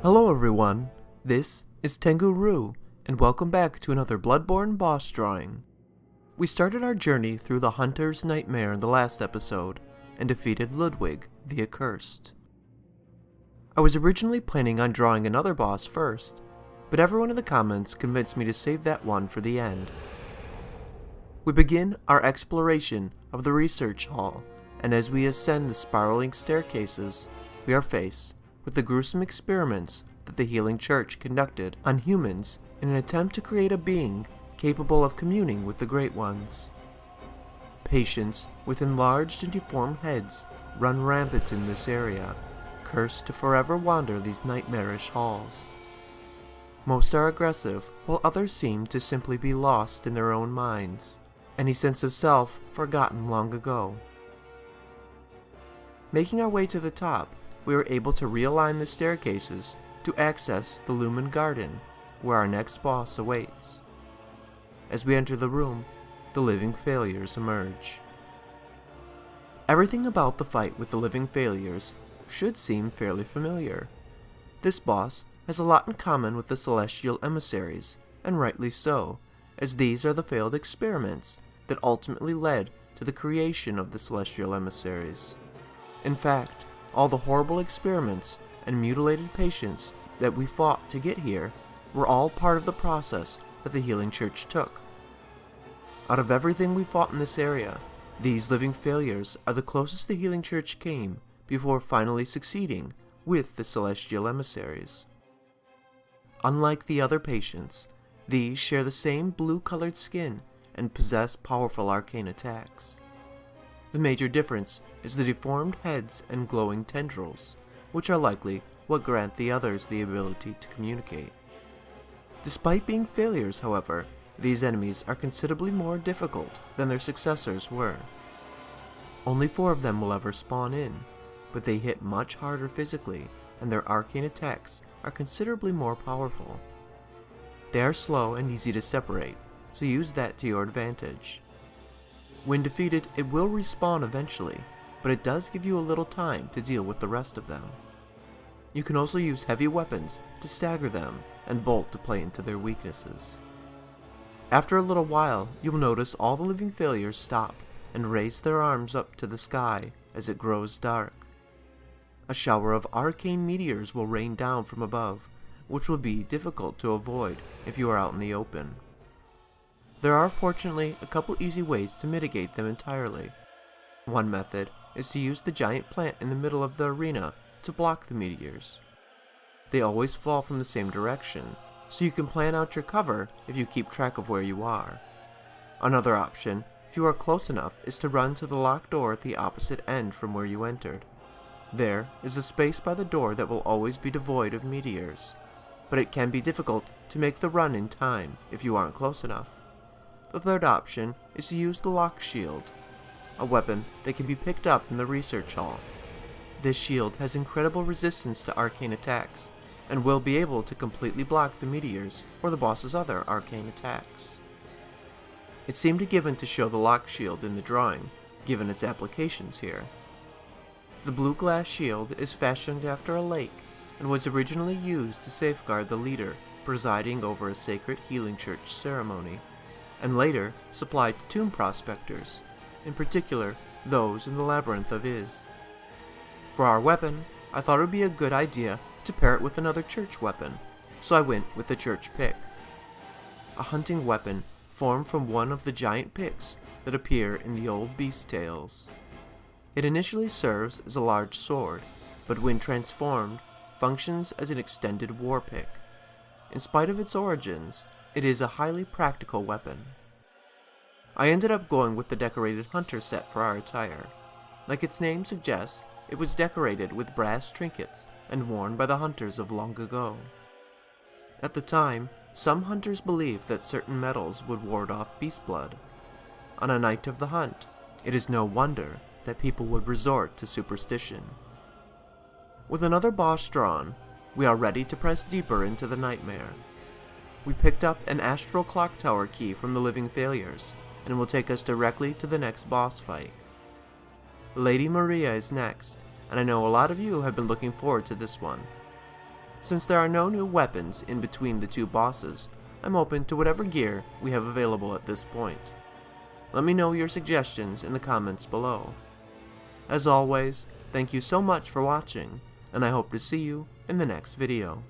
Hello everyone, this is Tengu Ru, and welcome back to another Bloodborne boss drawing. We started our journey through the Hunter's Nightmare in the last episode, and defeated Ludwig, the Accursed. I was originally planning on drawing another boss first, but everyone in the comments convinced me to save that one for the end. We begin our exploration of the research hall, and as we ascend the spiraling staircases, we are faced with the gruesome experiments that the Healing Church conducted on humans in an attempt to create a being capable of communing with the Great Ones. Patients with enlarged and deformed heads run rampant in this area, cursed to forever wander these nightmarish halls. Most are aggressive, while others seem to simply be lost in their own minds, any sense of self forgotten long ago. Making our way to the top, we were able to realign the staircases to access the Lumen Garden, where our next boss awaits. As we enter the room, the living failures emerge. Everything about the fight with the living failures should seem fairly familiar. This boss has a lot in common with the celestial emissaries, and rightly so, as these are the failed experiments that ultimately led to the creation of the celestial emissaries. In fact, all the horrible experiments and mutilated patients that we fought to get here were all part of the process that the Healing Church took. Out of everything we fought in this area, these living failures are the closest the Healing Church came before finally succeeding with the celestial emissaries. Unlike the other patients, these share the same blue-colored skin and possess powerful arcane attacks. The major difference is the deformed heads and glowing tendrils, which are likely what grant the others the ability to communicate. Despite being failures, however, these enemies are considerably more difficult than their successors were. Only 4 of them will ever spawn in, but they hit much harder physically, and their arcane attacks are considerably more powerful. They are slow and easy to separate, so use that to your advantage. When defeated, it will respawn eventually, but it does give you a little time to deal with the rest of them. You can also use heavy weapons to stagger them, and bolt to play into their weaknesses. After a little while, you'll notice all the living failures stop and raise their arms up to the sky as it grows dark. A shower of arcane meteors will rain down from above, which will be difficult to avoid if you are out in the open. There are fortunately a couple easy ways to mitigate them entirely. One method is to use the giant plant in the middle of the arena to block the meteors. They always fall from the same direction, so you can plan out your cover if you keep track of where you are. Another option, if you are close enough, is to run to the locked door at the opposite end from where you entered. There is a space by the door that will always be devoid of meteors, but it can be difficult to make the run in time if you aren't close enough. The third option is to use the lock shield, a weapon that can be picked up in the research hall. This shield has incredible resistance to arcane attacks, and will be able to completely block the meteors or the boss's other arcane attacks. It seemed given to show the lock shield in the drawing, given its applications here. The blue glass shield is fashioned after a lake, and was originally used to safeguard the leader presiding over a sacred Healing Church ceremony, and later supplied to tomb prospectors, in particular those in the Labyrinth of Iz. For our weapon, I thought it would be a good idea to pair it with another church weapon, so I went with the church pick. A hunting weapon formed from one of the giant picks that appear in the old beast tales. It initially serves as a large sword, but when transformed, functions as an extended war pick. In spite of its origins, it is a highly practical weapon. I ended up going with the decorated hunter set for our attire. Like its name suggests, it was decorated with brass trinkets and worn by the hunters of long ago. At the time, some hunters believed that certain metals would ward off beast blood. On a night of the hunt, it is no wonder that people would resort to superstition. With another boss drawn, we are ready to press deeper into the nightmare. We picked up an astral clock tower key from the living failures, and it will take us directly to the next boss fight. Lady Maria is next, and I know a lot of you have been looking forward to this one. Since there are no new weapons in between the two bosses, I'm open to whatever gear we have available at this point. Let me know your suggestions in the comments below. As always, thank you so much for watching, and I hope to see you in the next video.